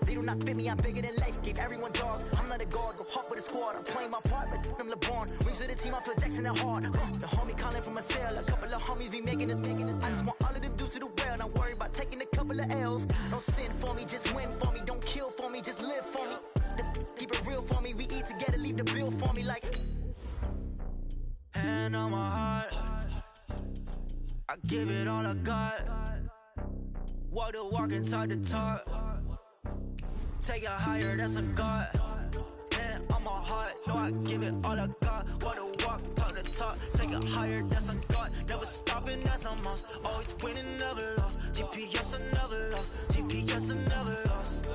They do not fit me, I'm bigger than life. Gave everyone dogs, I'm not a guard. Go hard with a squad, I'm playing my part, but I'm LeBron. Wings of the team, I feel Jackson at heart. The homie calling from a cell, a couple of homies be making it. I just want all of them dudes to do well, not worry about taking a couple of L's. Don't sin for me, just win for me. Don't kill for me, just live for me. Keep it real for me, we eat together, leave the bill for me like. Hand on my heart, I give it all I got. Walk the walk and talk the talk. Take it higher, that's a God. Hand on my heart, know I give it all I got. Walk the walk, talk the talk. Take it higher, that's a God. Never stopping, that's a must. Always winning, never lost. GPS, I never lost. GPS, I never lost.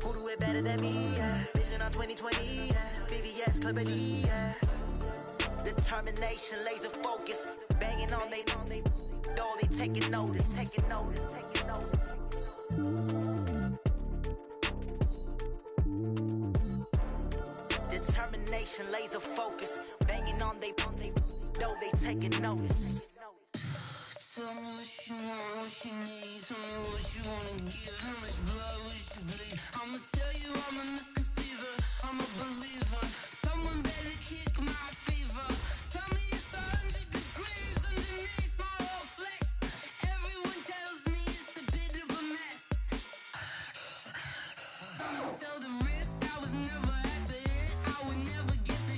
Who do it better than me? Yeah. Vision on 2020. Yeah. VVS, Clarity. Yeah. Determination, laser focus. Banging on they door, they taking notice. Taking notice. Determination, laser focus. Banging on they door, they taking notice. Tell me what you want, what you need. Tell me what you wanna give. How much blood would you bleed? I'ma tell you I'm a misconceiver. I'm a believer. Someone better kick my fever. Tell me it's 100 degrees underneath my whole flesh. Everyone tells me it's a bit of a mess. I'ma tell the risk I was never at the end. I would never get the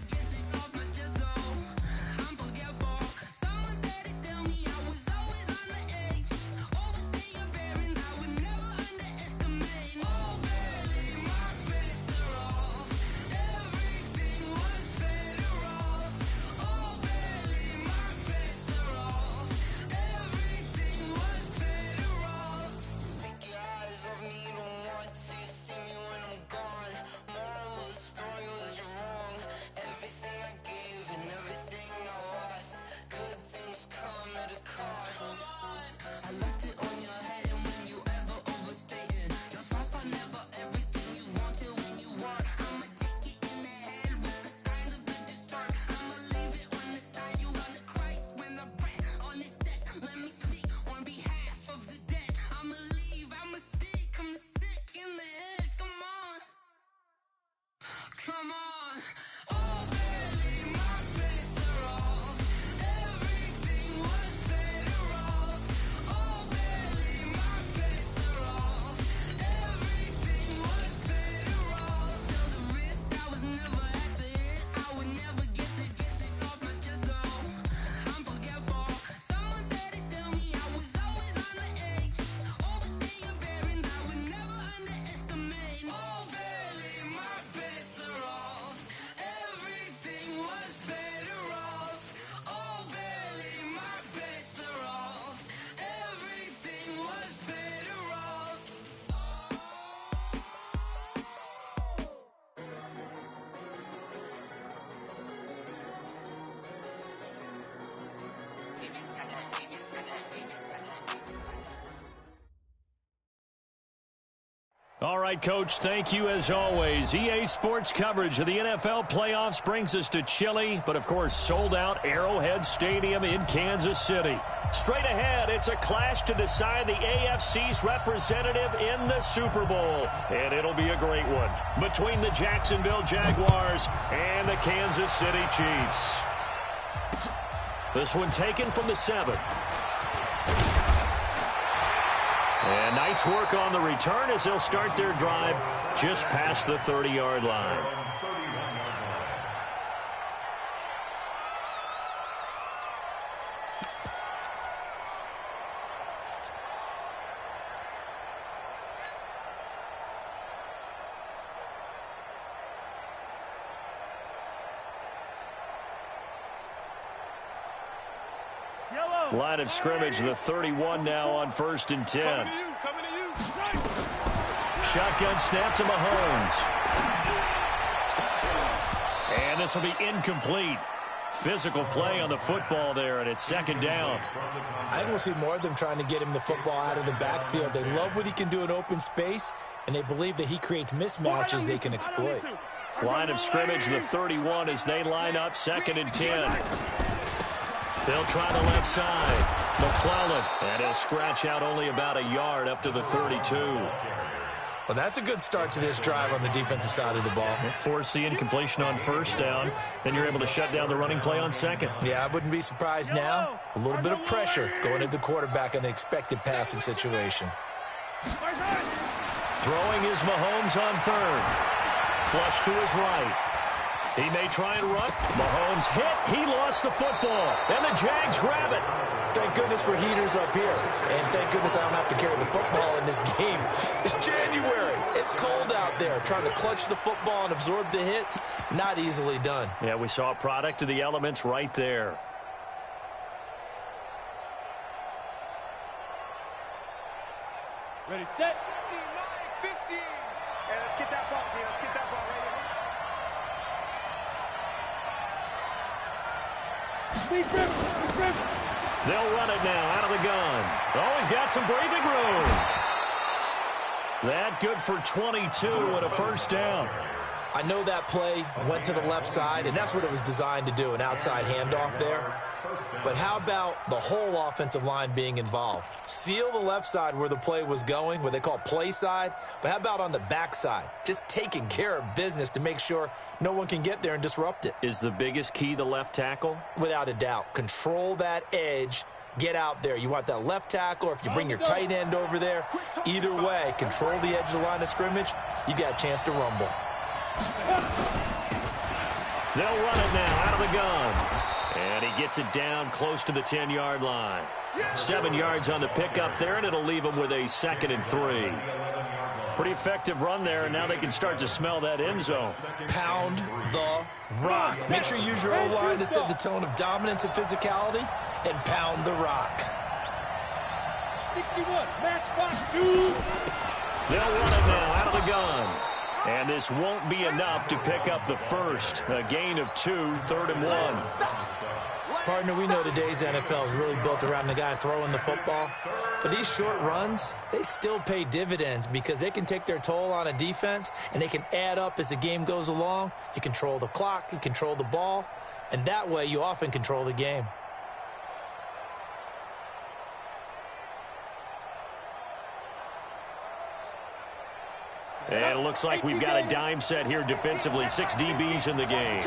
off my chest though. I'm forgetful. Someone better tell me I was always on the edge. Overstay your bearings, I would never underestimate. Oh, barely, my bets are off. Everything was better off. Oh, barely, my bets are off. Everything was better off. Take your eyes off me, don't want to see me when I'm gone. Moral of the story was you're wrong. Everything I gave and everything I lost. Good things come at a cost. I left it on your head, and when you ever overstated, your thoughts are never everything you wanted when you want. I'ma take it in the head with the signs of the distort. I'ma leave it on the side. You on the Christ when the breath on this set. Let me speak on behalf of the dead. I'ma leave, I'ma speak. I'm sick in the head. Come on. Come on. Oh, barely, my bets are off. Everything was better off. Oh, barely, my bets are off. Everything was better off. Till the risk I was never at the end. I would never get this off my chest though. I'm forgetful. Someone better tell me I was always on the edge. Overstay your bearings, I would never underestimate. Oh, barely, my bets are off. Everything was better off. Oh, barely, my bets are off. Everything was better off. All right, Coach, thank you as always. EA Sports coverage of the NFL playoffs brings us to chilly, but of course sold-out Arrowhead Stadium in Kansas City. Straight ahead, it's a clash to decide the AFC's representative in the Super Bowl, and it'll be a great one between the Jacksonville Jaguars and the Kansas City Chiefs. This one taken from the 7. And nice work on the return as they'll start their drive just past the 30-yard line. Line of scrimmage, the 31 now on 1st and 10. Shotgun snap to Mahomes. And this will be incomplete. Physical play on the football there, and it's 2nd down. I think we'll see more of them trying to get him the football out of the backfield. They love what he can do in open space, and they believe that he creates mismatches they can exploit. Line of scrimmage, the 31 as they line up 2nd and 10. They'll try the left side. McClellan, and he'll scratch out only about a yard up to the 32. Well, that's a good start to this drive on the defensive side of the ball. Force the incompletion on first down. Then you're able to shut down the running play on second. Yeah, I wouldn't be surprised now. A little bit of pressure going at the quarterback in an expected passing situation. Throwing is Mahomes on third. Flush to his right. He may try and run. Mahomes hit. He lost the football. And the Jags grab it. Thank goodness for heaters up here. And thank goodness I don't have to carry the football in this game. It's January. It's cold out there. Trying to clutch the football and absorb the hits, not easily done. Yeah, we saw a product of the elements right there. Ready, set. 59-15. And let's get that ball, man. Let's get that ball right here. Speed grip. Speed grip. They'll run it now out of the gun. Oh, he's got some breathing room. That good for 22 and a first down. I know that play went to the left side, and that's what it was designed to do, an outside handoff there. But how about the whole offensive line being involved? Seal the left side where the play was going, what they call play side. But how about on the back side? Just taking care of business to make sure no one can get there and disrupt it. Is the biggest key the left tackle? Without a doubt. Control that edge. Get out there. You want that left tackle, or if you bring your tight end over there, either way, control the edge of the line of scrimmage. You got a chance to rumble. They'll run it now out of the gun. And he gets it down close to the 10-yard line. 7 yards on the pickup there, and it'll leave him with a 2nd and 3. Pretty effective run there, and now they can start to smell that end zone. Pound the rock. Make sure you use your O-line to set the tone of dominance and physicality, and pound the rock. 61, match box 2. They'll run it now out of the gun. And this won't be enough to pick up the first. A gain of 2, 3rd and 1. Partner, we know today's NFL is really built around the guy throwing the football. But these short runs, they still pay dividends because they can take their toll on a defense, and they can add up as the game goes along. You control the clock, you control the ball, and that way you often control the game. And it looks like we've got a dime set here defensively. 6 DBs in the game.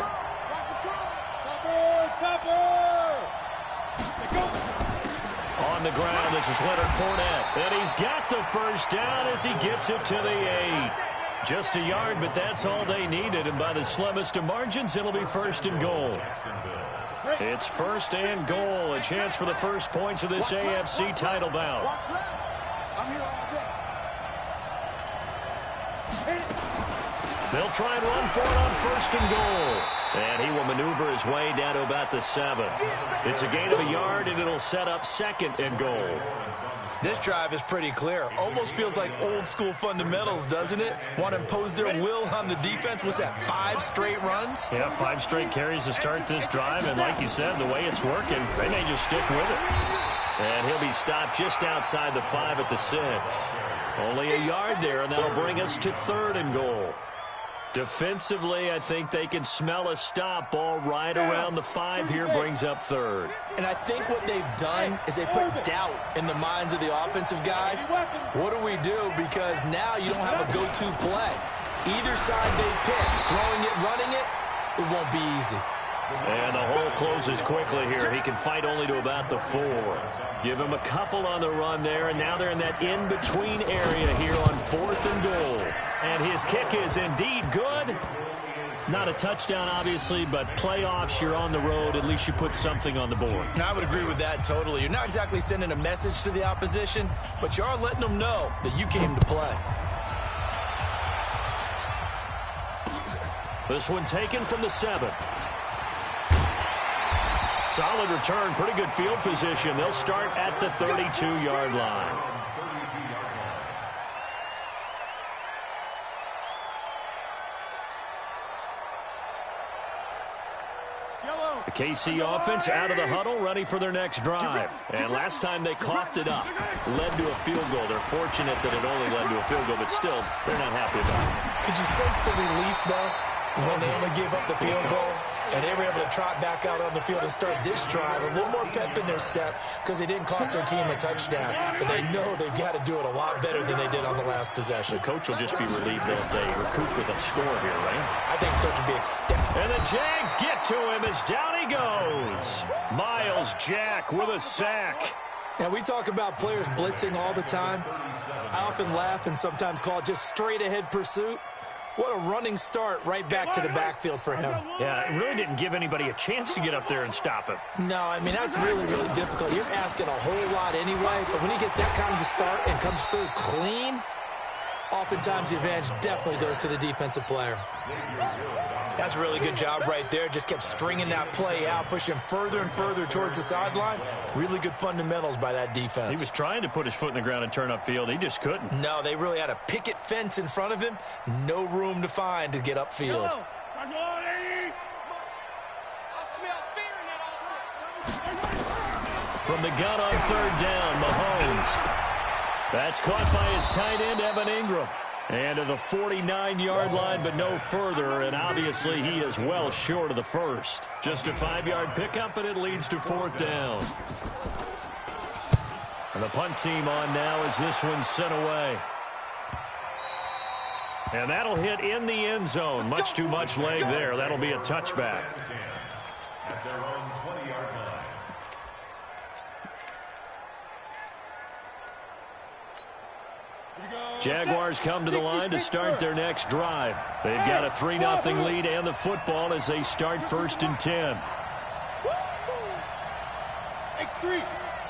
On the ground, this is Leonard Fournette. And he's got the first down as he gets it to the 8. Just a yard, but that's all they needed. And by the slimmest of margins, it'll be 1st and goal. It's 1st and goal. A chance for the first points of this AFC title bout. They'll try and run for it on 1st and goal. And he will maneuver his way down to about the 7. It's a gain of a yard, and it'll set up 2nd and goal. This drive is pretty clear. Almost feels like old school fundamentals, doesn't it? Want to impose their will on the defense. What's that, 5 straight runs? Yeah, 5 straight carries to start this drive. And like you said, the way it's working, they may just stick with it. And he'll be stopped just outside the 5 at the 6. Only a yard there, and that'll bring us to 3rd and goal. Defensively, I think they can smell a stop. Ball right around the 5 here, brings up 3rd. And I think what they've done is they put doubt in the minds of the offensive guys. What do we do? Because now you don't have a go-to play. Either side they pick, throwing it, running it, it won't be easy. And the hole closes quickly here. He can fight only to about the 4. Give him a couple on the run there, and now they're in that in-between area here on 4th and goal. And his kick is indeed good. Not a touchdown, obviously, but playoffs, you're on the road. At least you put something on the board. I would agree with that totally. You're not exactly sending a message to the opposition, but you are letting them know that you came to play. This one taken from the 7. Solid return, pretty good field position. They'll start at the 32-yard line. The KC offense out of the huddle, ready for their next drive. And last time they coughed it up, led to a field goal. They're fortunate that it only led to a field goal, but still, they're not happy about it. Could you sense the relief, though, when they only gave up the field goal? And they were able to trot back out on the field and start this drive. A little more pep in their step because they didn't cost their team a touchdown. But they know they've got to do it a lot better than they did on the last possession. The coach will just be relieved that they recoup with a score here, right? I think the coach will be ecstatic. And the Jags get to him as down he goes. Myles Jack with a sack. Now, we talk about players blitzing all the time. I often laugh and sometimes call it just straight-ahead pursuit. What a running start right back to the backfield for him. Yeah, it really didn't give anybody a chance to get up there and stop him. No, I mean, that's really, really difficult. You're asking a whole lot anyway, but when he gets that kind of a start and comes through clean, oftentimes the advantage definitely goes to the defensive player. That's a really good job right there. Just kept stringing that play out, pushing him further and further towards the sideline. Really good fundamentals by that defense. He was trying to put his foot in the ground and turn upfield. He just couldn't. No, they really had a picket fence in front of him. No room to find to get upfield. From the gun on third down, Mahomes. That's caught by his tight end, Evan Ingram. And to the 49-yard line, but no further. And obviously, he is well short of the first. Just a 5-yard pickup, and it leads to fourth down. And the punt team on now as this one's sent away. And that'll hit in the end zone. Much too much leg there. That'll be a touchback. At their own 20-yard line. Jaguars come to the line to start their next drive. They've got a 3-0 lead and the football as they start 1st and 10. X3,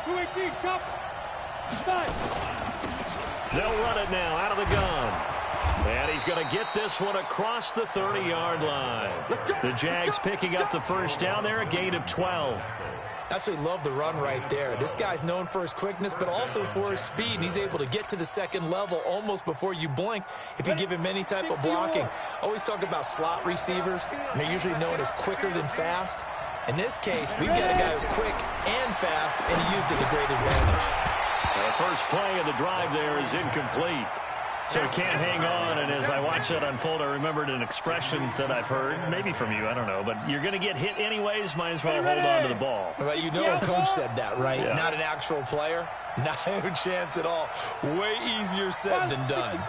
218, chopper. They'll run it now out of the gun. And he's going to get this one across the 30-yard line. The Jags picking up the first down there, a gain of 12. Absolutely love the run right there. This guy's known for his quickness, but also for his speed. And he's able to get to the second level almost before you blink if you give him any type of blocking. Always talk about slot receivers. And they're usually known as quicker than fast. In this case, we've got a guy who's quick and fast, and he used it to great advantage. The first play of the drive there is incomplete. So he can't hang on, and as I watch that unfold, I remembered an expression that I've heard, maybe from you, I don't know, but you're going to get hit anyways, might as well hold on to the ball. Well, you know a coach said that, right? Yeah. Not an actual player. No chance at all. Way easier said than done.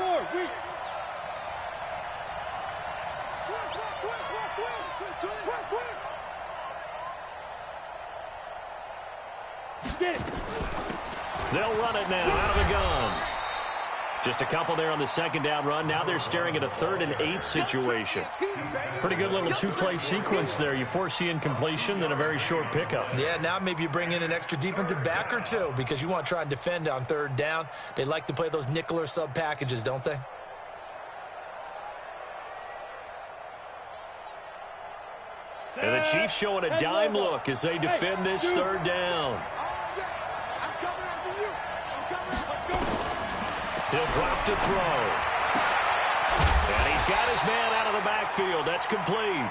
They'll run it now out of the gun. Just a couple there on the second down run. Now they're staring at a 3rd and 8 situation. Pretty good little 2-play sequence there. You force the incompletion, then a very short pickup. Yeah, now maybe you bring in an extra defensive back or two because you want to try and defend on 3rd down. They like to play those nickel or sub packages, don't they? And the Chiefs showing a dime look as they defend this 3rd down. He'll drop to throw. And he's got his man out of the backfield. That's complete.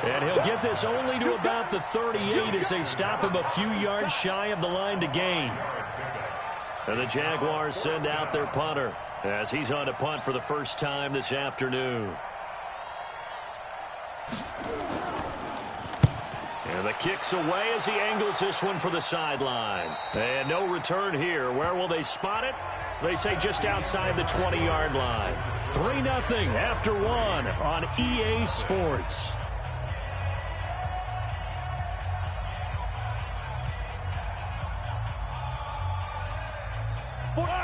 And he'll get this only to about the 38 as they stop him a few yards shy of the line to gain. And the Jaguars send out their punter as he's on to punt for the first time this afternoon. And the kick's away as he angles this one for the sideline. And no return here. Where will they spot it? They say just outside the 20-yard line. 3-0 after 1 on EA Sports.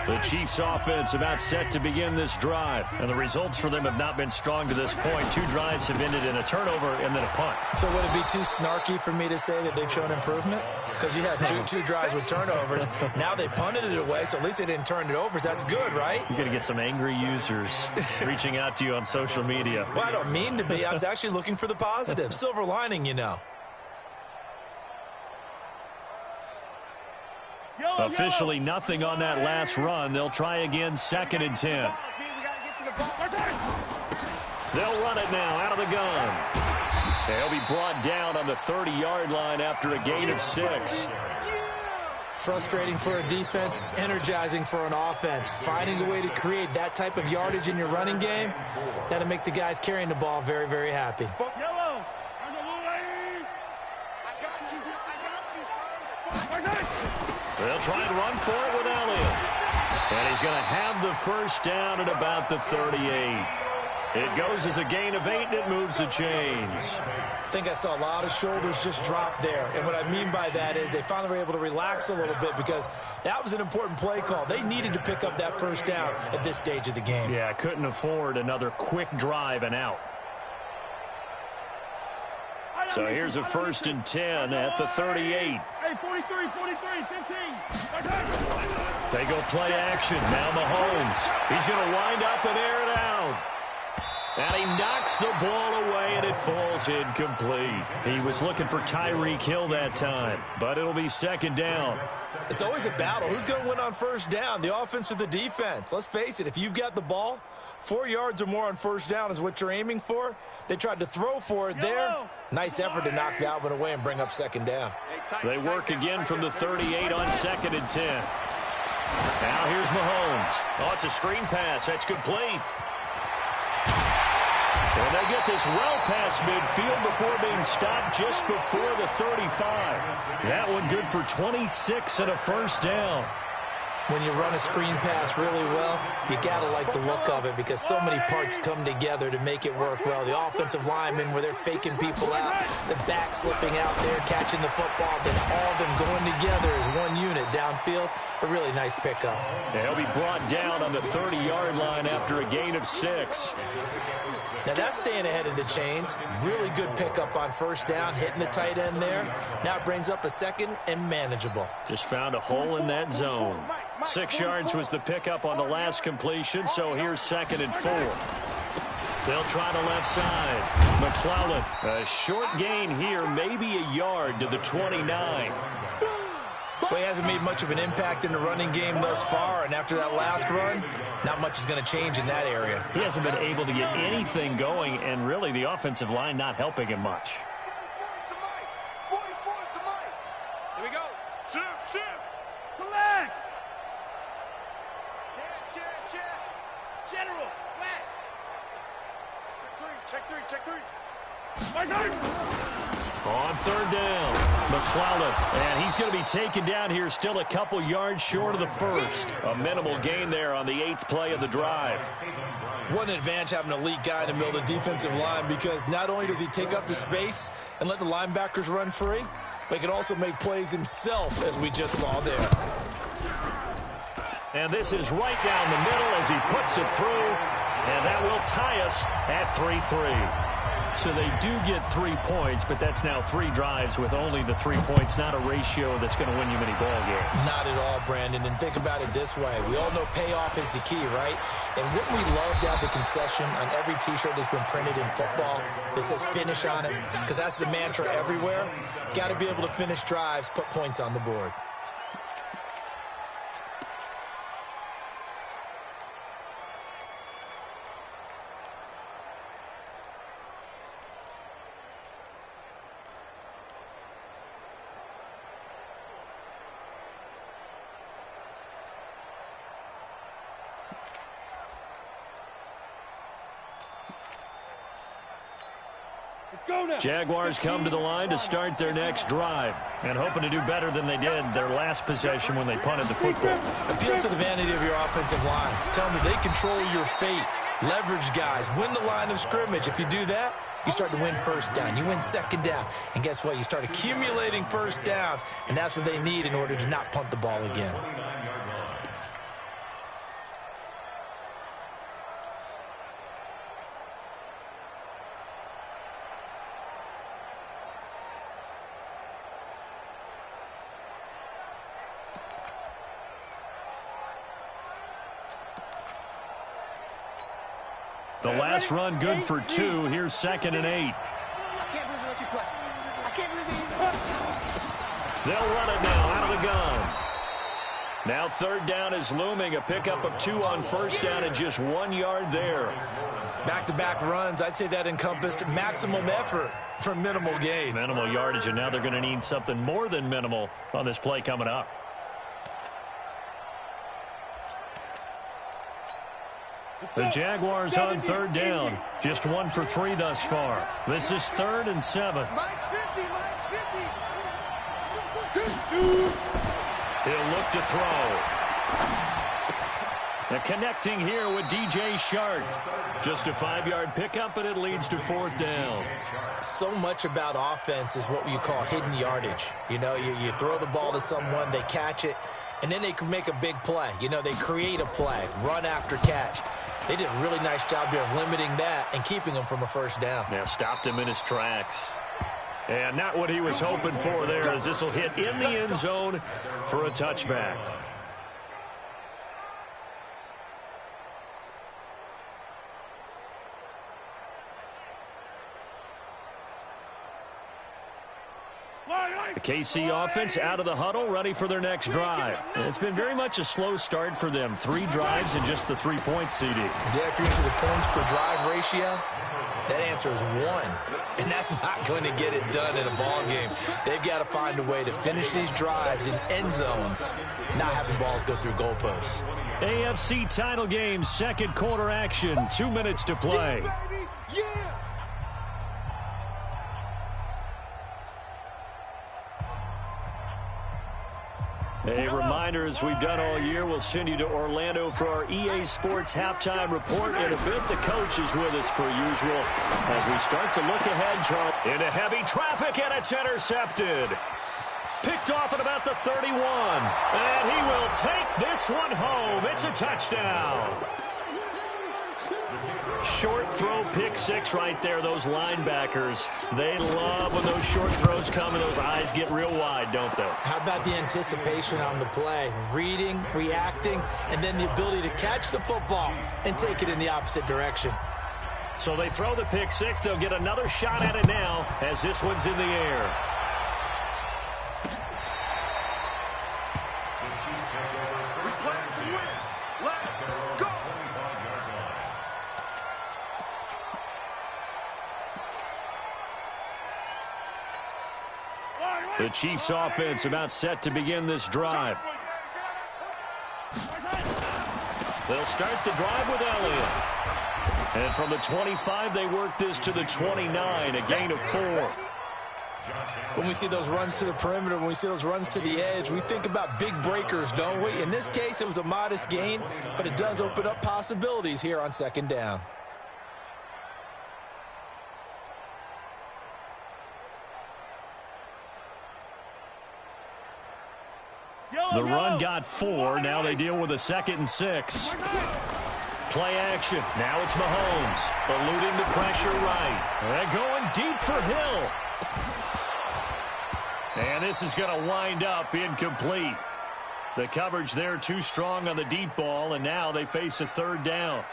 The Chiefs offense about set to begin this drive. And the results for them have not been strong to this point. 2 drives have ended in a turnover and then a punt. So would it be too snarky for me to say that they've shown improvement? Because you had two drives with turnovers. Now they punted it away, so at least they didn't turn it over. So that's good, right? You're going to get some angry users reaching out to you on social media. Well, I don't mean to be. I was actually looking for the positive. Silver lining, you know. Officially nothing on that last run. They'll try again, 2nd and 10. They'll run it now out of the gun. They'll be brought down on the 30-yard line after a gain of 6. Frustrating for a defense, energizing for an offense. Finding a way to create that type of yardage in your running game, that'll make the guys carrying the ball very, very happy. They'll try and run for it with Elliott. And he's going to have the first down at about the 38. It goes as a gain of 8, and it moves the chains. I think I saw a lot of shoulders just drop there. And what I mean by that is they finally were able to relax a little bit because that was an important play call. They needed to pick up that first down at this stage of the game. Yeah, couldn't afford another quick drive and out. So here's a 1st and 10 at the 38. Hey, 43, 15. They go play action. Now Mahomes. He's going to wind up and air it out. And he knocks the ball away, and it falls incomplete. He was looking for Tyreek Hill that time, but it'll be 2nd down. It's always a battle. Who's going to win on 1st down, the offense or the defense? Let's face it, if you've got the ball, 4 yards or more on 1st down is what you're aiming for. They tried to throw for it there. Nice effort to knock that one away and bring up 2nd down. They work again from the 38 on 2nd and 10. Now here's Mahomes. Oh, it's a screen pass. That's complete. And they get this well past midfield before being stopped just before the 35. That one good for 26 and a 1st down. When you run a screen pass really well, you got to like the look of it because so many parts come together to make it work well. The offensive linemen, where they're faking people out, the back slipping out there, catching the football, then all of them going together as one unit downfield. A really nice pickup. He'll be brought down on the 30-yard line after a gain of 6. Now that's staying ahead of the chains. Really good pickup on 1st down, hitting the tight end there. Now it brings up a 2nd and manageable. Just found a hole in that zone. 6 yards was the pickup on the last completion, so here's 2nd and 4. They'll try the left side. McClellan, a short gain here, maybe a yard to the 29. Well, he hasn't made much of an impact in the running game thus far, and after that last run, not much is going to change in that area. He hasn't been able to get anything going, and really the offensive line not helping him much. 44's the mic. Here we go. Shift. Collect. Chance. General, West. Check three. My time. On 3rd down, McClellan, and he's going to be taken down here still a couple yards short of the 1st. A minimal gain there on the 8th play of the drive. What an advantage having an elite guy in the middle of the defensive line because not only does he take up the space and let the linebackers run free, but he can also make plays himself, as we just saw there. And this is right down the middle as he puts it through, and that will tie us at 3-3. So they do get 3 points, but that's now 3 drives with only the 3 points, not a ratio that's going to win you many ball games. Not at all, Brandon. And think about it this way. We all know payoff is the key, right? And wouldn't we love to have the concession on every T-shirt that's been printed in football that says finish on it? Because that's the mantra everywhere. Got to be able to finish drives, put points on the board. Jaguars come to the line to start their next drive and hoping to do better than they did their last possession when they punted the football. Appeal to the vanity of your offensive line. Tell them that they control your fate. Leverage guys. Win the line of scrimmage. If you do that, you start to win 1st down. You win 2nd down. And guess what? You start accumulating 1st downs, and that's what they need in order to not punt the ball again. The last run good for 2. Here's 2nd and 8. I can't believe they let you play. I can't believe they... They'll run it now out of the gun. Now 3rd down is looming. A pickup of 2 on 1st down and just 1 yard there. Back-to-back runs, I'd say that encompassed maximum effort for minimal gain. Minimal yardage, and now they're going to need something more than minimal on this play coming up. The Jaguars on 3rd down. Just 1 for 3 thus far. This is 3rd and 7. Mine's 50. He'll look to throw. And connecting here with DJ Shark. Just a 5-yard pickup, and it leads to 4th down. So much about offense is what you call hidden yardage. You know, you throw the ball to someone, they catch it, and then they can make a big play. You know, they create a play, run after catch. They did a really nice job here of limiting that and keeping him from a first down. Now stopped him in his tracks. And not what he was hoping for there, as this will hit in the end zone for a touchback. The KC offense out of the huddle, ready for their next drive. And it's been very much a slow start for them. 3 drives and just the 3-point CD. Yeah, if you're into the points per drive ratio, that answer is 1. And that's not going to get it done in a ball game. They've got to find a way to finish these drives in end zones, not having balls go through goalposts. AFC title game, second quarter action. 2 minutes to play. A reminder, as we've done all year, we'll send you to Orlando for our EA Sports halftime report. In a bit, the coach is with us per usual as we start to look ahead, Charles. Into heavy traffic, and it's intercepted. Picked off at about the 31. And he will take this one home. It's a touchdown. Short throw, pick 6 right there. Those linebackers, they love when those short throws come and those eyes get real wide, don't they? How about the anticipation on the play? Reading, reacting, and then the ability to catch the football and take it in the opposite direction. So they throw the pick 6. They'll get another shot at it now as this one's in the air. The Chiefs offense about set to begin this drive. They'll start the drive with Elliott. And from the 25, they work this to the 29, a gain of 4. When we see those runs to the perimeter, when we see those runs to the edge, we think about big breakers, don't we? In this case, it was a modest gain, but it does open up possibilities here on second down. The run got 4. Now they deal with a 2nd and 6. Play action. Now it's Mahomes. Eluding the pressure right. And going deep for Hill. And this is going to wind up incomplete. The coverage there too strong on the deep ball, and now they face a 3rd down.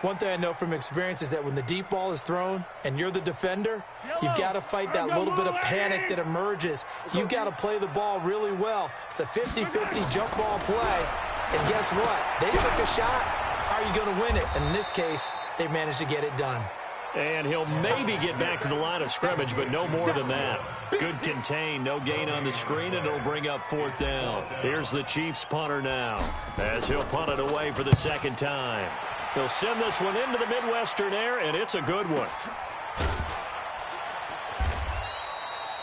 One thing I know from experience is that when the deep ball is thrown and you're the defender, you've got to fight that little bit of panic that emerges. You've got to play the ball really well. It's a 50-50 jump ball play. And guess what? They took a shot. How are you going to win it? And in this case, they managed to get it done. And he'll maybe get back to the line of scrimmage, but no more than that. Good contain, no gain on the screen, and it'll bring up 4th down. Here's the Chiefs punter now, as he'll punt it away for the 2nd time. He'll send this one into the Midwestern air, and it's a good one.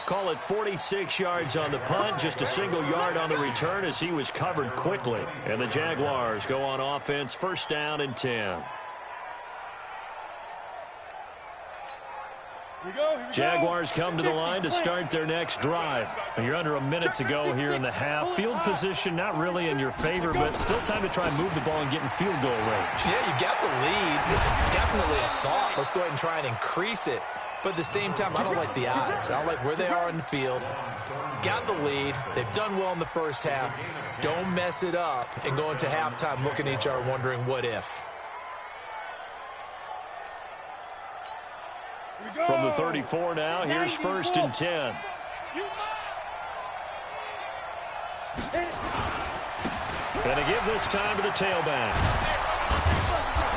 Call it 46 yards on the punt, just a single yard on the return as he was covered quickly. And the Jaguars go on offense, 1st down and 10. Jaguars come to the line to start their next drive. You're under a minute to go here in the half. Field position not really in your favor, but still time to try and move the ball and get in field goal range. Yeah, you got the lead. It's definitely a thought. Let's go ahead and try and increase it. But at the same time, I don't like the odds. I don't like where they are in the field. Got the lead. They've done well in the first half. Don't mess it up and go into halftime looking at each other wondering what if. From the 34 now, here's 1st and 10. Gonna give this time to the tailback.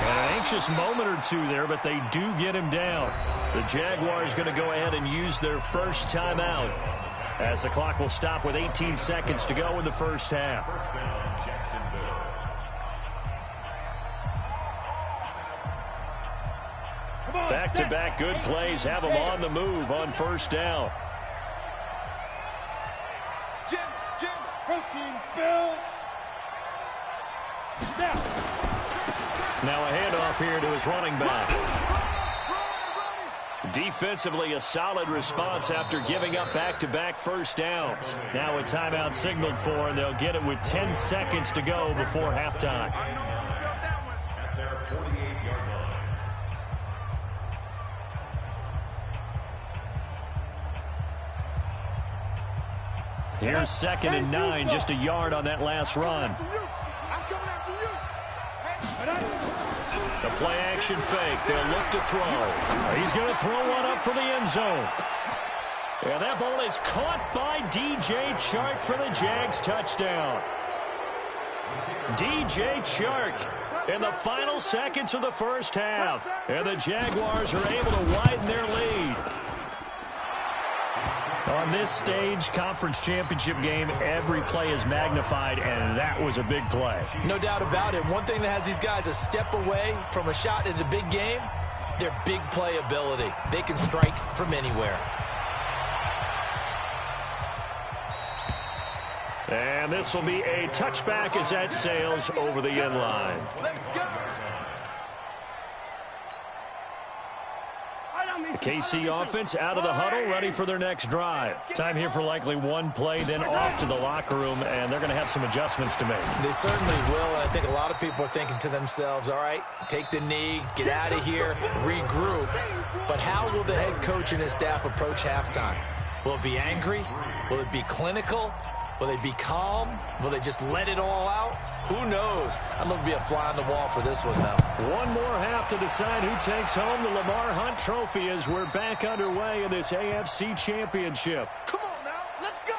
And an anxious moment or two there, but they do get him down. The Jaguars going to go ahead and use their first timeout as the clock will stop with 18 seconds to go in the first half. Back-to-back good plays have them on the move on 1st down. Protein spill. Now a handoff here to his running back. Defensively, a solid response after giving up back-to-back first downs. Now a timeout signaled for, and they'll get it with 10 seconds to go before halftime. At their 48-yard line. Here's 2nd and 9, just a yard on that last run. The play-action fake. They'll look to throw. He's going to throw one up for the end zone. And that ball is caught by DJ Chark for the Jags touchdown. DJ Chark in the final seconds of the first half. And the Jaguars are able to widen their lead. On this stage, conference championship game, every play is magnified, and that was a big play. No doubt about it. One thing that has these guys a step away from a shot at the big game, their big play ability. They can strike from anywhere. And this will be a touchback as that sails over the end line. The KC offense out of the huddle, ready for their next drive. Time here for likely one play, then off to the locker room, and they're going to have some adjustments to make. They certainly will, and I think a lot of people are thinking to themselves, all right, take the knee, get out of here, regroup. But how will the head coach and his staff approach halftime? Will it be angry? Will it be clinical? Will they be calm? Will they just let it all out? Who knows? I'd love to be a fly on the wall for this one, though. One more half to decide who takes home the Lamar Hunt Trophy as we're back underway in this AFC Championship. Come on now, let's go.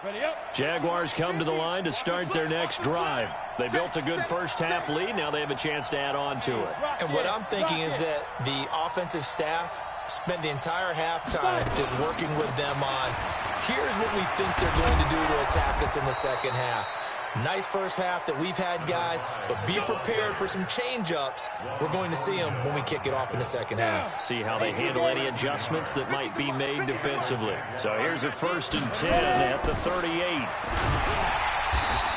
Ready up. Jaguars come to the line to start their next drive. They built a good first half lead. Now they have a chance to add on to it. And what I'm thinking is that the offensive staff spent the entire halftime just working with them on, here's what we think they're going to do to attack us in the second half. Nice first half that we've had, guys, but be prepared for some change-ups. We're going to see them when we kick it off in the second half. See how they handle any adjustments that might be made defensively. So here's a 1st and 10 at the 38.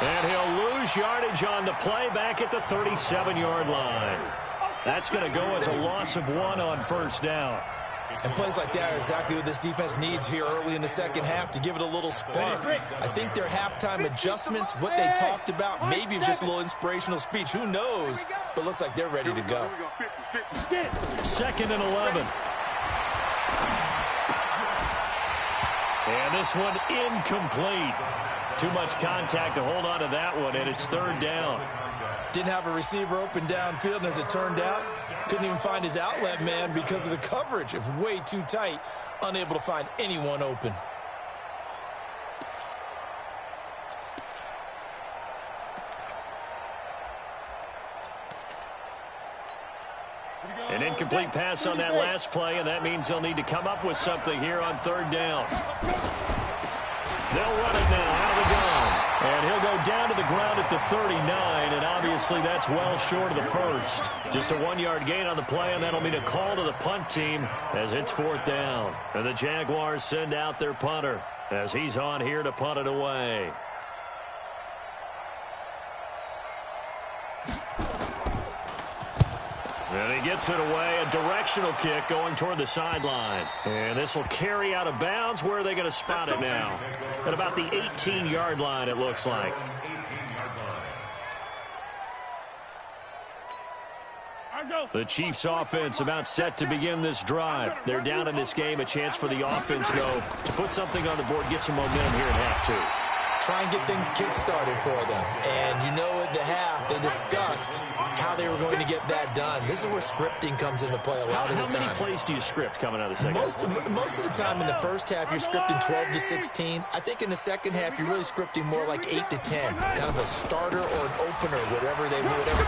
And he'll lose yardage on the play back at the 37-yard line. That's going to go as a loss of 1 on first down. And plays like that are exactly what this defense needs here early in the second half to give it a little spark. I think their halftime adjustments, what they talked about, maybe it was just a little inspirational speech. Who knows? But looks like they're ready to go. 2nd and 11. And this one incomplete. Too much contact to hold on to that one, and it's 3rd down. Didn't have a receiver open downfield, and as it turned out, couldn't even find his outlet man because of the coverage. It was way too tight, unable to find anyone open. An incomplete pass on that last play, and that means they'll need to come up with something here on 3rd down. They'll run it now out of the gun. And he'll go down to the ground at the 39, and obviously that's well short of the first. Just a 1-yard gain on the play, and that'll mean a call to the punt team as it's 4th down. And the Jaguars send out their punter as he's on here to punt it away. And he gets it away, a directional kick going toward the sideline. And this will carry out of bounds. Where are they going to spot it now? At about the 18-yard line, it looks like. The Chiefs offense about set to begin this drive. They're down in this game. A chance for the offense, though, to put something on the board, get some momentum here in half 2. Try and get things kick-started for them. And you know at the half, they discussed how they were going to get that done. This is where scripting comes into play a lot of the time. How many plays do you script coming out of the second half? Most of the time in the first half, you're scripting 12 to 16. I think in the second half, you're really scripting more like 8 to 10. Kind of a starter or an opener, whatever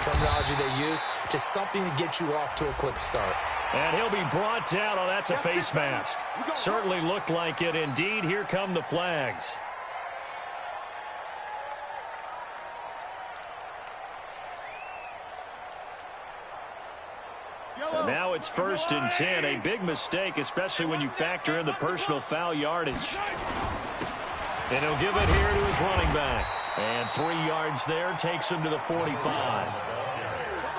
terminology they use. Just something to get you off to a quick start. And he'll be brought down. Oh, that's a face mask. Certainly looked like it. Indeed, here come the flags. And now it's 1st and 10. A big mistake, especially when you factor in the personal foul yardage. And he'll give it here to his running back. And 3 yards there takes him to the 45.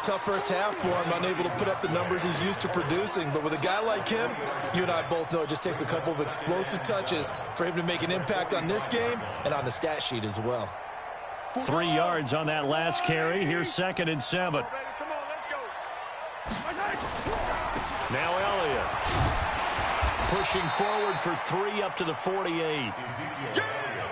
Tough first half for him, unable to put up the numbers he's used to producing. But with a guy like him, you and I both know it just takes a couple of explosive touches for him to make an impact on this game and on the stat sheet as well. 3 yards on that last carry. Here's 2nd and 7. Come on, let's go. Now Elliott pushing forward for 3 up to the 48. I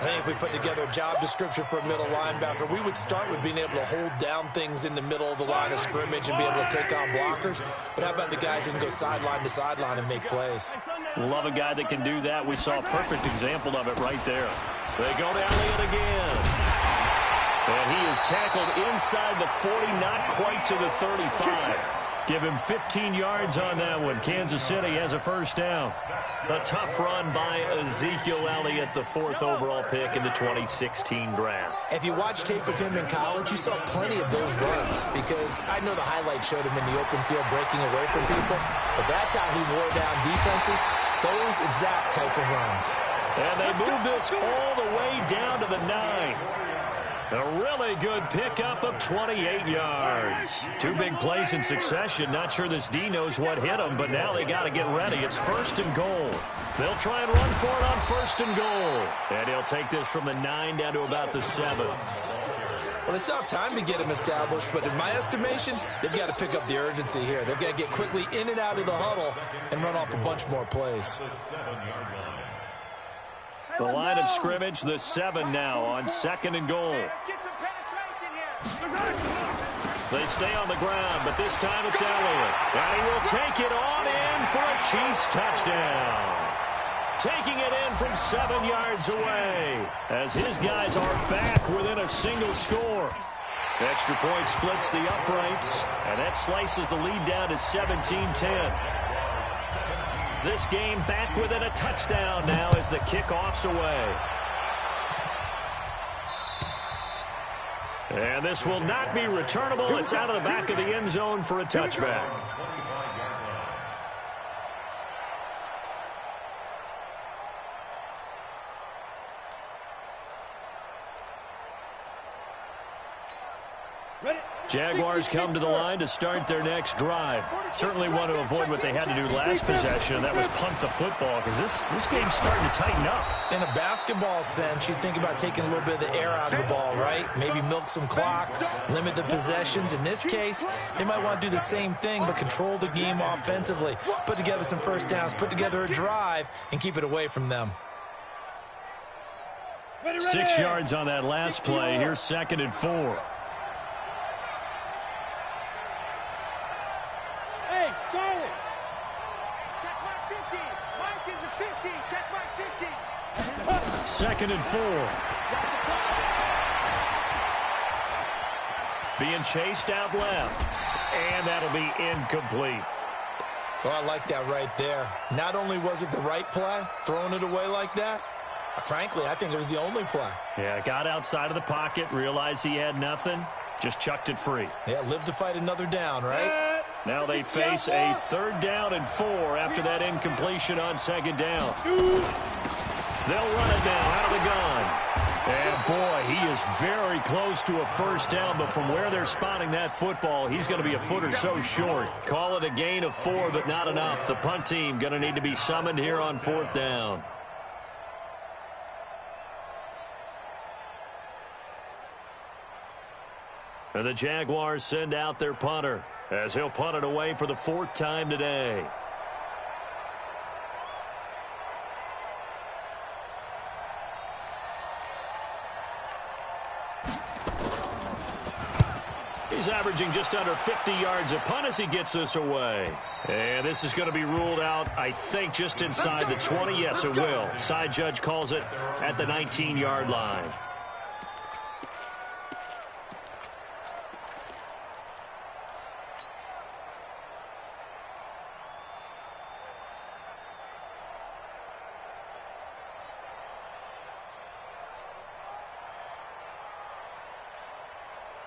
think if we put together a job description for a middle linebacker, we would start with being able to hold down things in the middle of the line of scrimmage and be able to take on blockers. But how about the guys who can go sideline to sideline and make plays? Love a guy that can do that. We saw a perfect example of it right there. They go to Elliott again. And he is tackled inside the 40, not quite to the 35. Give him 15 yards on that one. Kansas City has a first down. A tough run by Ezekiel Elliott, the 4th overall pick in the 2016 draft. If you watch tape of him in college, you saw plenty of those runs because I know the highlights showed him in the open field breaking away from people, but that's how he wore down defenses, those exact type of runs. And they move this all the way down to the 9. A really good pickup of 28 yards. 2 big plays in succession. Not sure this D knows what hit him, but now they got to get ready. It's 1st and goal. They'll try and run for it on 1st and goal. And he'll take this from the 9 down to about the 7. Well, they still have time to get him established, but in my estimation, they've got to pick up the urgency here. They've got to get quickly in and out of the huddle and run off a bunch more plays. The line of scrimmage, the 7 now on 2nd and goal. Let's get some penetration here. They stay on the ground, but this time it's Elliott. And he will take it on in for a Chiefs touchdown. Taking it in from 7 yards away as his guys are back within a single score. Extra point splits the uprights, and that slices the lead down to 17-10. This game back within a touchdown now as the kickoff's away. And this will not be returnable. It's out of the back of the end zone for a touchback. Jaguars come to the line to start their next drive. Certainly want to avoid what they had to do last possession, and that was punt the football, because this game's starting to tighten up. In a basketball sense, you think about taking a little bit of the air out of the ball, right? Maybe milk some clock, limit the possessions. In this case, they might want to do the same thing, but control the game offensively. Put together some first downs, put together a drive, and keep it away from them. 6 yards on that last play. Here's 2nd and 4. Charlie. Check my 50. Mike is a 50. Check my 50. 2nd and 4. Being chased out left. And that'll be incomplete. Oh, I like that right there. Not only was it the right play, throwing it away like that, frankly, I think it was the only play. Yeah, got outside of the pocket, realized he had nothing, just chucked it free. Yeah, live to fight another down, right? Now they face a 3rd down and 4 after that incompletion on 2nd down. They'll run it now out of the gun. And boy, he is very close to a first down, but from where they're spotting that football, he's going to be a foot or so short. Call it a gain of 4, but not enough. The punt team going to need to be summoned here on 4th down. And the Jaguars send out their punter as he'll punt it away for the 4th time today. He's averaging just under 50 yards a punt as he gets this away. And this is going to be ruled out, I think, just inside the 20. Yes, it will. Side judge calls it at the 19-yard line.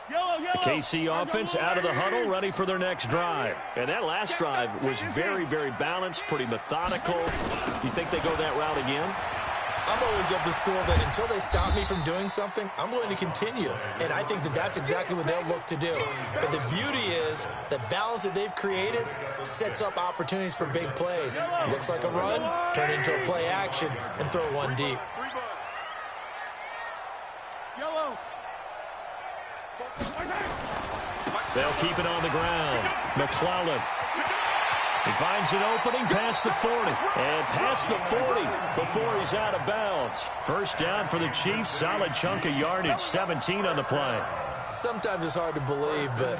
The KC offense out of the huddle, ready for their next drive. And that last drive was very, very balanced, pretty methodical. You think they go that route again? I'm always of the school that until they stop me from doing something, I'm going to continue. And I think that that's exactly what they'll look to do. But the beauty is the balance that they've created sets up opportunities for big plays. Looks like a run, turn into a play action, and throw one deep. They'll keep it on the ground. McClellan. He finds an opening past the 40. And past the 40 before he's out of bounds. First down for the Chiefs. Solid chunk of yardage. 17 on the play. Sometimes it's hard to believe, but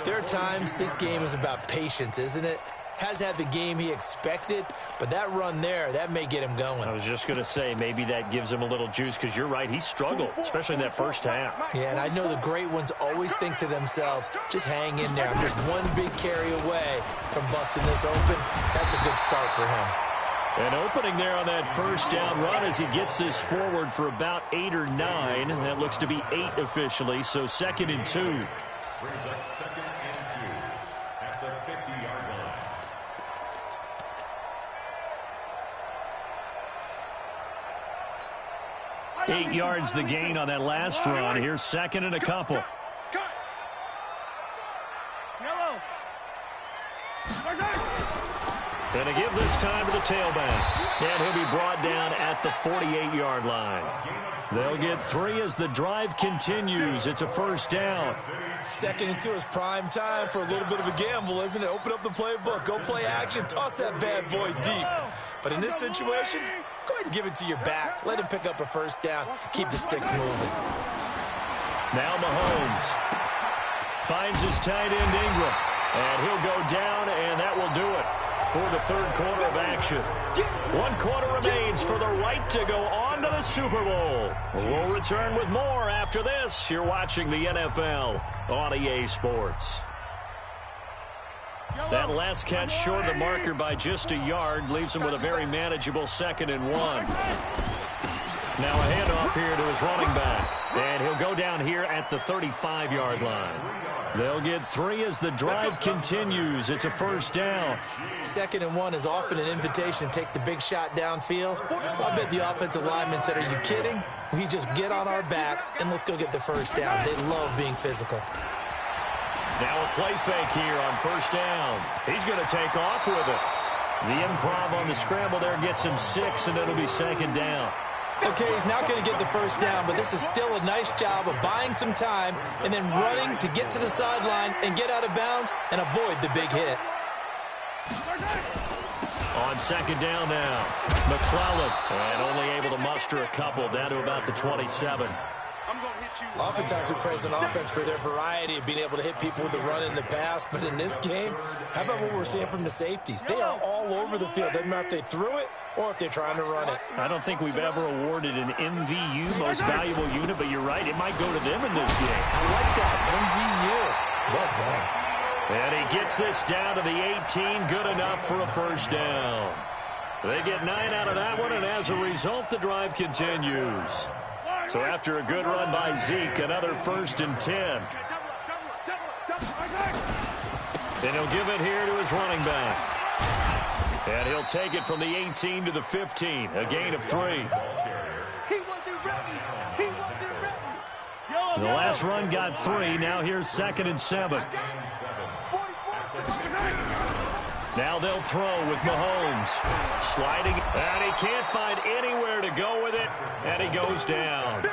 there are times this game is about patience, isn't it? Has had the game he expected, but that run there, that may get him going. I was just going to say, maybe that gives him a little juice, because you're right, he struggled, especially in that first half. Yeah, and I know the great ones always think to themselves, just hang in there. I'm just one big carry away from busting this open. That's a good start for him. An opening there on that first down run as he gets this forward for about 8 or 9. That looks to be 8 officially, so 2nd and 2. Brings up 2nd and 2 at the 50-yard line. 8 yards the gain on that last run. Here's 2nd and a couple. Going to give this time to the tailback. And he'll be brought down at the 48-yard line. They'll get 3 as the drive continues. It's a first down. 2nd and 2 is prime time for a little bit of a gamble, isn't it? Open up the playbook, go play action, toss that bad boy deep. But in this situation, go ahead and give it to your back. Let him pick up a first down. Keep the sticks moving. Now Mahomes finds his tight end Ingram. And he'll go down, and that will do it for the third quarter of action. 1 quarter remains for the right to go on to the Super Bowl. We'll return with more after this. You're watching the NFL on EA Sports. That last catch short of the marker by just a yard leaves him with a very manageable 2nd and 1. Now a handoff here to his running back. And he'll go down here at the 35-yard line. They'll get 3 as the drive continues. It's a first down. 2nd and 1 is often an invitation to take the big shot downfield. I bet the offensive lineman said, are you kidding? We just get on our backs and let's go get the first down. They love being physical. Now a play fake here on first down. He's going to take off with it. The improv on the scramble there gets him 6, and it'll be 2nd down. Okay, he's not going to get the first down, but this is still a nice job of buying some time and then running to get to the sideline and get out of bounds and avoid the big hit. On 2nd down now, McClellan, and only able to muster a couple down to about the 27. Oftentimes we praise an offense for their variety of being able to hit people with the run in the past, but in this game, how about what we're seeing from the safeties? They are all over the field. Doesn't matter if they threw it or if they're trying to run it. I don't think we've ever awarded an MVU, most valuable unit, but you're right, it might go to them in this game. I like that, MVU. Well done. And he gets this down to the 18, good enough for a first down. They get 9 out of that one, and as a result, the drive continues. So after a good run by Zeke, another 1st and 10. Then he'll give it here to his running back. And he'll take it from the 18 to the 15, a gain of 3. The last run got 3. Now here's 2nd and 7. Now they'll throw with Mahomes. Sliding, and he can't find anywhere to go with it, and he goes down.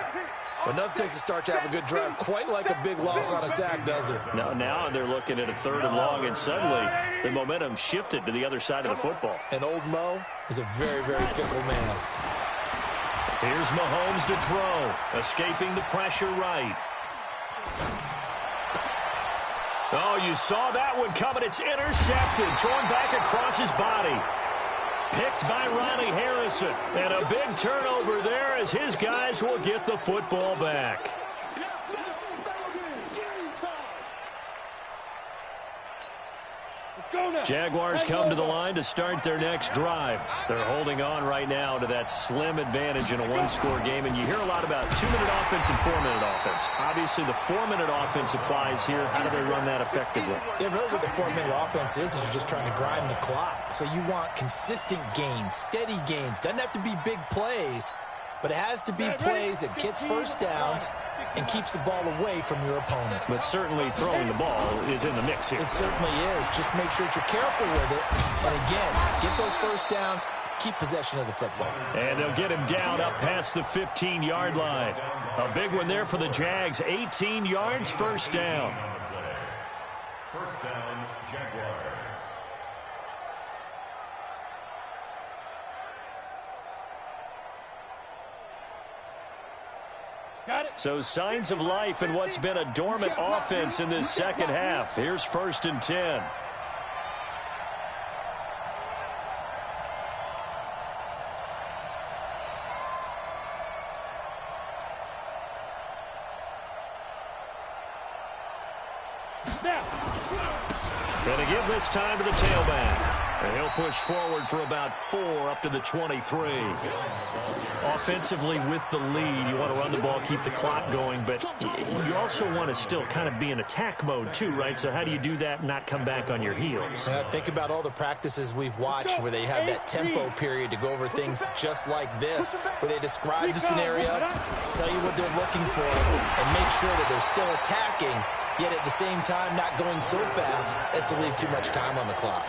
Enough takes a start to have a good drive, quite like a big loss on a sack, does it? Now they're looking at a 3rd and long, and suddenly the momentum shifted to the other side of the football. And old Mo is a very, very fickle man. Here's Mahomes to throw, escaping the pressure right. Oh, you saw that one coming. It's intercepted, thrown back across his body. Picked by Riley Harrison. And a big turnover there as his guys will get the football back. Jaguars come to the line to start their next drive. They're holding on right now to that slim advantage in a one-score game, and you hear a lot about 2-minute offense and 4-minute offense. Obviously, the 4-minute offense applies here. How do they run that effectively? Yeah, really what the 4-minute offense is you're just trying to grind the clock. So you want consistent gains, steady gains. Doesn't have to be big plays, but it has to be plays that gets first downs and keeps the ball away from your opponent. But certainly throwing the ball is in the mix here. It certainly is. Just make sure that you're careful with it. And again, get those first downs, keep possession of the football. And they'll get him down up past the 15-yard line. A big one there for the Jags. 18 yards, first down. First down, Jaguars. So signs of life in what's been a dormant offense in this second half. Here's 1st and 10. Going to give this time to the tailback. And he'll push forward for about 4 up to the 23. Offensively with the lead, you want to run the ball, keep the clock going, but you also want to still kind of be in attack mode too, right? So how do you do that and not come back on your heels? Think about all the practices we've watched where they have that tempo period to go over things just like this, where they describe the scenario, tell you what they're looking for, and make sure that they're still attacking, yet at the same time not going so fast as to leave too much time on the clock.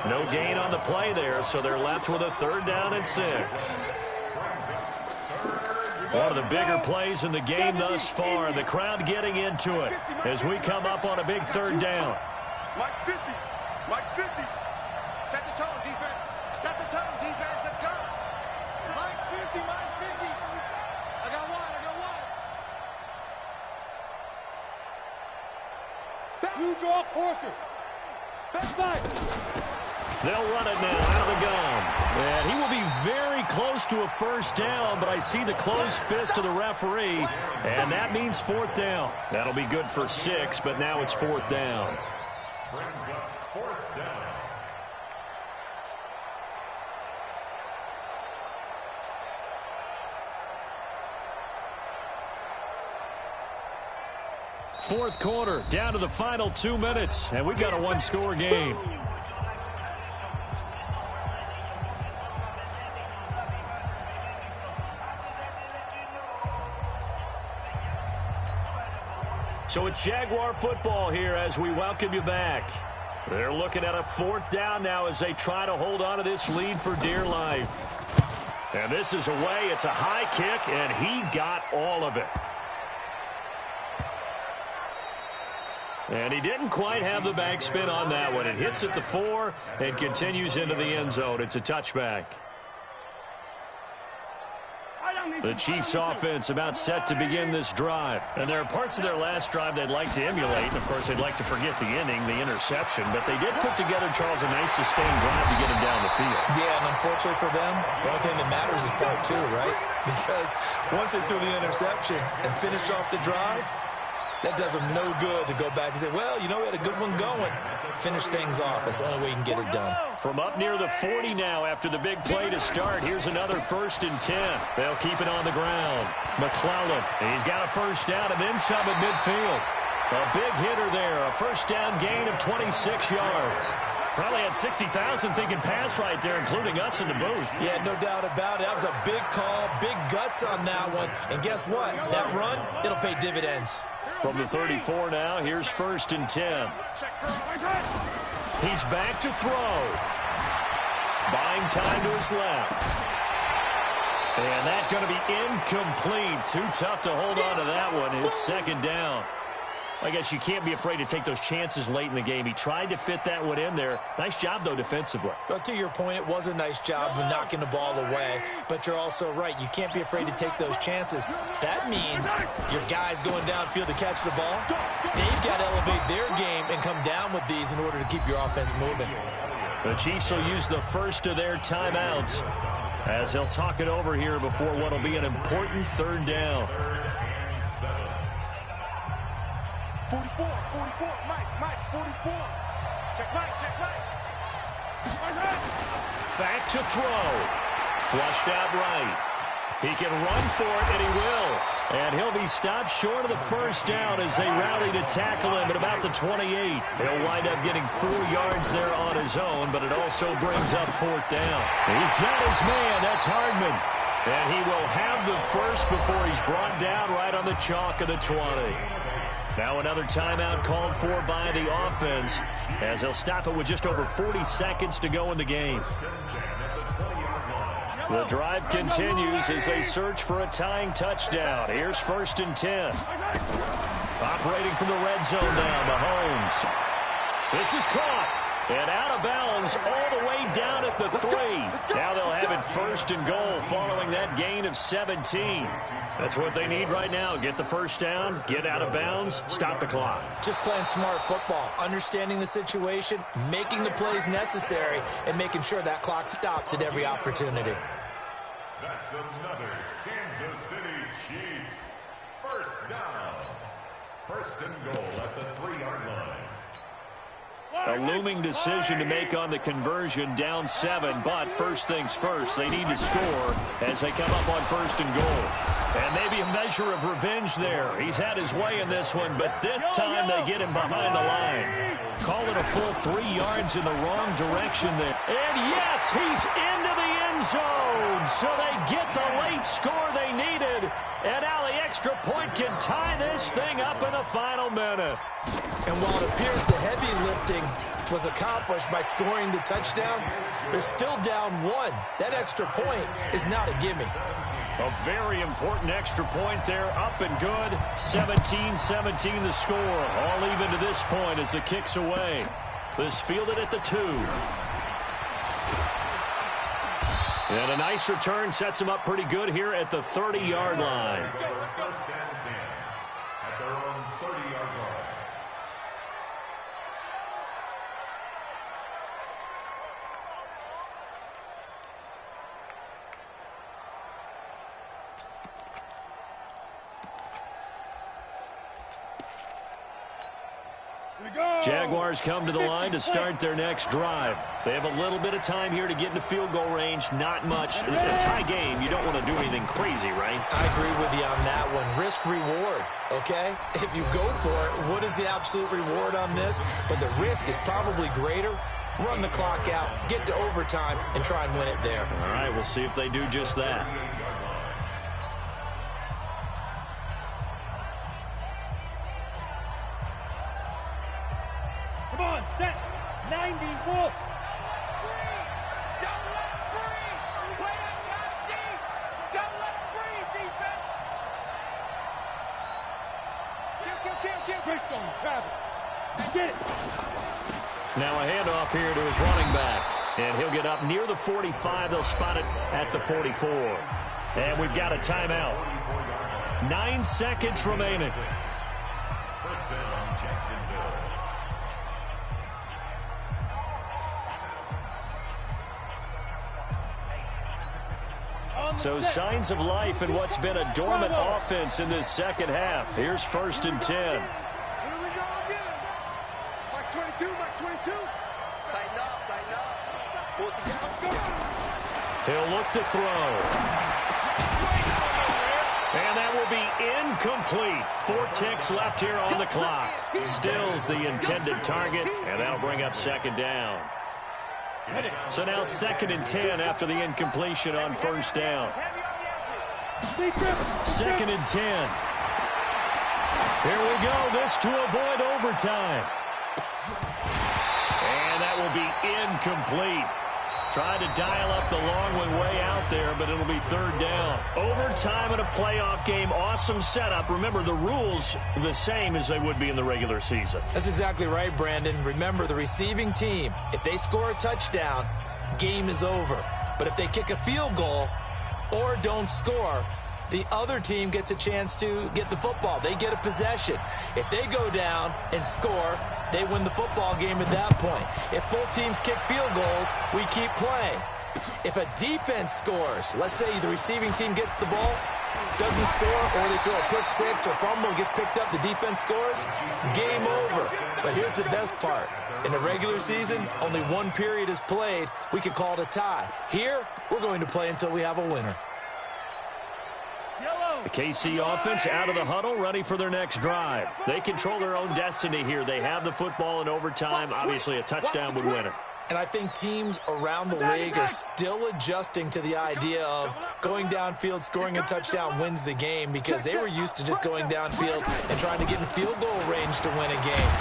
No gain on the play there, so they're left with a 3rd down and 6. One of the bigger plays in the game thus far, and the crowd getting into it as we come up on a big 3rd down. Mike 50. Mike 50. Set the tone, defense. Set the tone, defense. Let's go. Mike's 50. Mike's 50. I got one. You draw quarters. Back five. They'll run it now out of the gun. And he will be very close to a 1st down, but I see the closed fist of the referee, and that means 4th down. That'll be good for 6, but now it's 4th down. Brings up 4th down. Fourth quarter, down to the final 2 minutes, and we've got a one-score game. So it's Jaguar football here as we welcome you back. They're looking at a 4th down now as they try to hold on to this lead for dear life. And this is away. It's a high kick, and he got all of it. And he didn't quite have the backspin on that one. It hits at the 4 and continues into the end zone. It's a touchback. The Chiefs offense about set to begin this drive. And there are parts of their last drive they'd like to emulate. And, of course, they'd like to forget the inning, the interception. But they did put together, Charles, a nice sustained drive to get him down the field. Yeah, and unfortunately for them, the only thing that matters is part 2, right? Because once they threw the interception and finished off the drive, that does them no good to go back and say, well, you know, we had a good one going. Finish things off. That's the only way you can get it done. From up near the 40 now after the big play to start. Here's another 1st and 10. They'll keep it on the ground. McClellan, he's got a 1st down and then some at midfield. A big hitter there. A 1st down gain of 26 yards. Probably had 60,000 thinking pass right there, including us in the booth. Yeah, no doubt about it. That was a big call, big guts on that one. And guess what? That run, it'll pay dividends. From the 34 now, here's 1st and 10. He's back to throw. Buying time to his left. And that's going to be incomplete. Too tough to hold on to that one. It's 2nd down. I guess you can't be afraid to take those chances late in the game. He tried to fit that one in there. Nice job, though, defensively. But to your point, it was a nice job of knocking the ball away. But you're also right. You can't be afraid to take those chances. That means your guys going downfield to catch the ball, they've got to elevate their game and come down with these in order to keep your offense moving. The Chiefs will use the first of their timeouts as they'll talk it over here before what will be an important 3rd down. 44, Mike, 44. Back to throw. Flushed out right. He can run for it, and he will. And he'll be stopped short of the first down as they rally to tackle him at about the 28. He'll wind up getting 4 yards there on his own, but it also brings up 4th down. He's got his man. That's Hardman. And he will have the first before he's brought down right on the chalk of the 20. Now another timeout called for by the offense as they'll stop it with just over 40 seconds to go in the game. The drive continues as they search for a tying touchdown. Here's 1st and 10. Operating from the red zone now, Mahomes. This is caught. And out of bounds all the way down at the 3. Now they'll have it 1st and goal following that gain of 17. That's what they need right now. Get the first down, get out of bounds, stop the clock. Just playing smart football, understanding the situation, making the plays necessary, and making sure that clock stops at every opportunity. That's another Kansas City Chiefs. First down. 1st and goal at the 3-yard line. A looming decision to make on the conversion, down 7, but first things first, they need to score as they come up on 1st and goal. And maybe a measure of revenge there. He's had his way in this one, but this time they get him behind the line. Call it a full 3 yards in the wrong direction there. And yes, he's into the end zone. So they get the late score they needed. And now the extra point can tie this thing up in the final minute. And while it appears the heavy lifting was accomplished by scoring the touchdown, they're still down 1. That extra point is not a gimme. A very important extra point there, up and good. 17-17 the score. All even to this point as the kick's away. This fielded at the 2. And a nice return sets him up pretty good here at the 30-yard line. 1st and 10 at their own 30-yard line. Jaguars come to the line to start their next drive. They have a little bit of time here to get into field goal range. Not much. A tie game, you don't want to do anything crazy, right? I agree with you on that one. Risk-reward, okay? If you go for it, what is the absolute reward on this? But the risk is probably greater. Run the clock out, get to overtime, and try and win it there. All right, we'll see if they do just that. Come on, set. 90, wolf. Don't let it breathe. Play it down deep. Don't let it breathe, defense. Kill. Bridgestone, Travis. Get it. Now a handoff here to his running back. And he'll get up near the 45. They'll spot it at the 44. And we've got a timeout. 9 seconds remaining. First down, Jacksonville. So signs of life in what's been a dormant offense in this second half. Here's 1st and 10. Here we go again. Mike 22, Mike 22. Tighten up. Pull it together. He'll look to throw. And that will be incomplete. 4 ticks left here on the clock. Still's the intended target, and that'll bring up 2nd down. So now 2nd and 10 after the incompletion on 1st down. 2nd and 10. Here we go. This to avoid overtime. And that will be incomplete. Tried to dial up the long one way out there, but it'll be 3rd down. Overtime in a playoff game. Awesome setup. Remember, the rules are the same as they would be in the regular season. That's exactly right, Brandon. Remember, the receiving team, if they score a touchdown, game is over. But if they kick a field goal or don't score, the other team gets a chance to get the football. They get a possession. If they go down and score, they win the football game at that point. If both teams kick field goals, we keep playing. If a defense scores, let's say the receiving team gets the ball, doesn't score, or they throw a pick six or fumble, gets picked up, the defense scores, game over. But here's the best part. In the regular season, only one period is played. We could call it a tie. Here, we're going to play until we have a winner. The KC offense out of the huddle, ready for their next drive. They control their own destiny here. They have the football in overtime. Obviously, a touchdown would win it. And I think teams around the league are still adjusting to the idea of going downfield, scoring a touchdown wins the game, because they were used to just going downfield and trying to get in field goal range to win a game.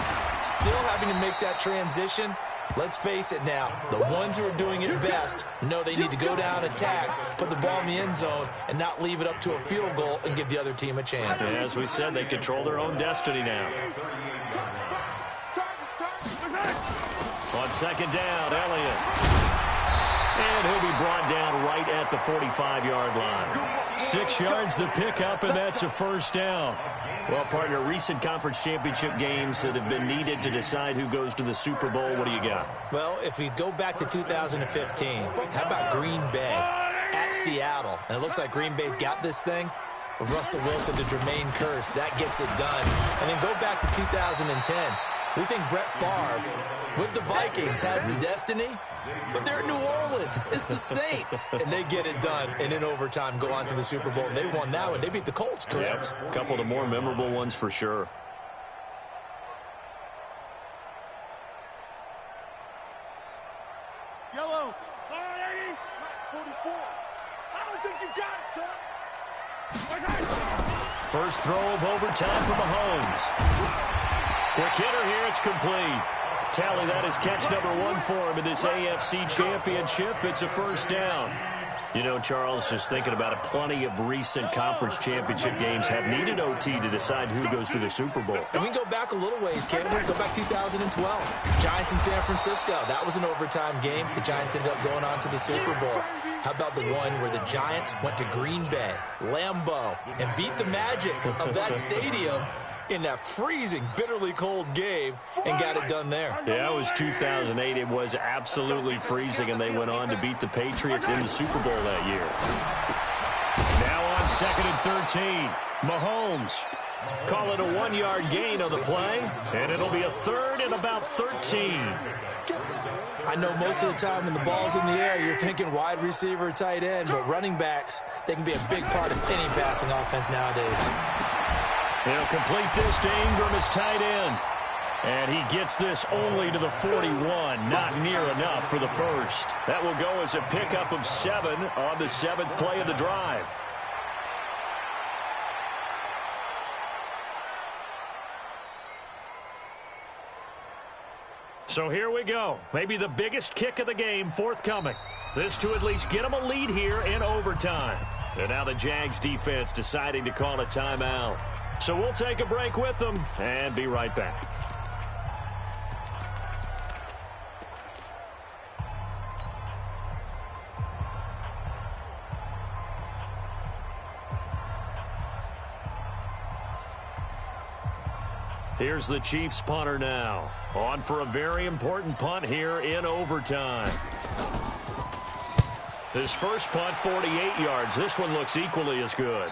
Still having to make that transition. Let's face it now, the ones who are doing it best know they need to go down, attack, put the ball in the end zone, and not leave it up to a field goal and give the other team a chance. And as we said, they control their own destiny now. On second down, Elliott. And he'll be brought down right at the 45-yard line. 6 yards the pickup, and that's a first down. Well, partner, recent conference championship games that have been needed to decide who goes to the Super Bowl. What do you got? Well, if we go back to 2015, how about Green Bay at Seattle? And it looks like Green Bay's got this thing. Russell Wilson to Jermaine Kearse, that gets it done. And then go back to 2010. We think Brett Favre with the Vikings has the destiny, but they're in New Orleans. It's the Saints, and they get it done. And in overtime, go on to the Super Bowl. And they won that one. They beat the Colts, correct? Yep. A couple of the more memorable ones for sure. Yellow. 44. I don't think you got it, son. First throw of overtime for Mahomes. Quick hitter here, it's complete. Tally, that is catch number 1 for him in this AFC Championship. It's a first down. You know, Charles, just thinking about it, plenty of recent conference championship games have needed OT to decide who goes to the Super Bowl. And we can go back a little ways, can't we? Go back 2012. Giants in San Francisco. That was an overtime game. The Giants ended up going on to the Super Bowl. How about the one where the Giants went to Green Bay, Lambeau, and beat the magic of that stadium in that freezing, bitterly cold game and got it done there. Yeah, it was 2008. It was absolutely freezing, and they went on to beat the Patriots in the Super Bowl that year. Now on 2nd and 13, Mahomes. Call it a 1-yard gain on the play, and it'll be a 3rd and about 13. I know most of the time when the ball's in the air, you're thinking wide receiver, tight end, but running backs, they can be a big part of any passing offense nowadays. He'll complete this to Ingram as tight end. And he gets this only to the 41. Not near enough for the first. That will go as a pickup of 7 on the 7th play of the drive. So here we go. Maybe the biggest kick of the game forthcoming. This to at least get them a lead here in overtime. And now the Jags defense deciding to call a timeout. So we'll take a break with them and be right back. Here's the Chiefs punter now. On for a very important punt here in overtime. His first punt, 48 yards. This one looks equally as good.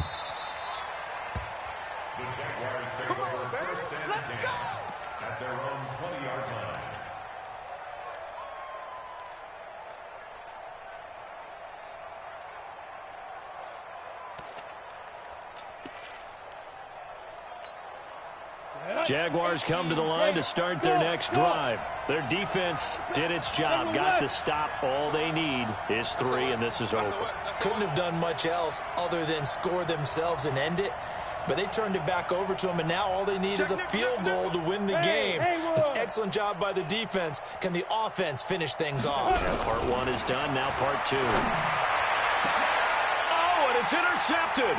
Jaguars come to the line to start their next drive. Their defense did its job, got the stop. All they need is 3, and this is over. Couldn't have done much else other than score themselves and end it, but they turned it back over to them, and now all they need is a field goal to win the game. An excellent job by the defense. Can the offense finish things off? Yeah, part 1 is done, now part 2. Oh, and it's intercepted.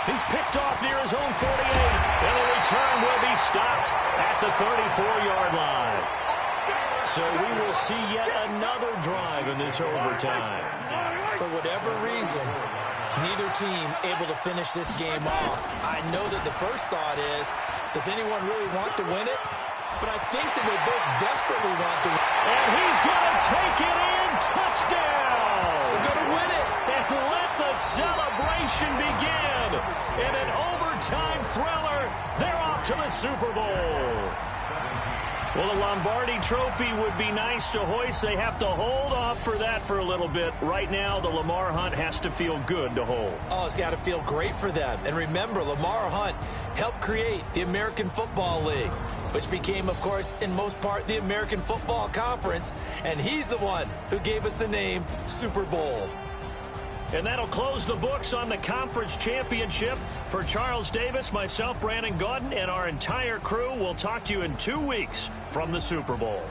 He's picked off near his own 48, and the return will be stopped at the 34-yard line. So we will see yet another drive in this overtime. For whatever reason, neither team able to finish this game off. I know that the first thought is, does anyone really want to win it? But I think that they both desperately want to win it. And he's going to take it in. Touchdown! They're going to win it. And let the the celebration begin. In an overtime thriller, they're off to the Super Bowl. Well, the Lombardi Trophy would be nice to hoist. They have to hold off for that for a little bit. Right now, the Lamar Hunt has to feel good to hold. Oh, it's got to feel great for them. And remember, Lamar Hunt helped create the American Football League, which became, of course, in most part, the American Football Conference. And he's the one who gave us the name Super Bowl. And that'll close the books on the conference championship. For Charles Davis, myself, Brandon Gaudin, and our entire crew, we'll talk to you in 2 weeks from the Super Bowl.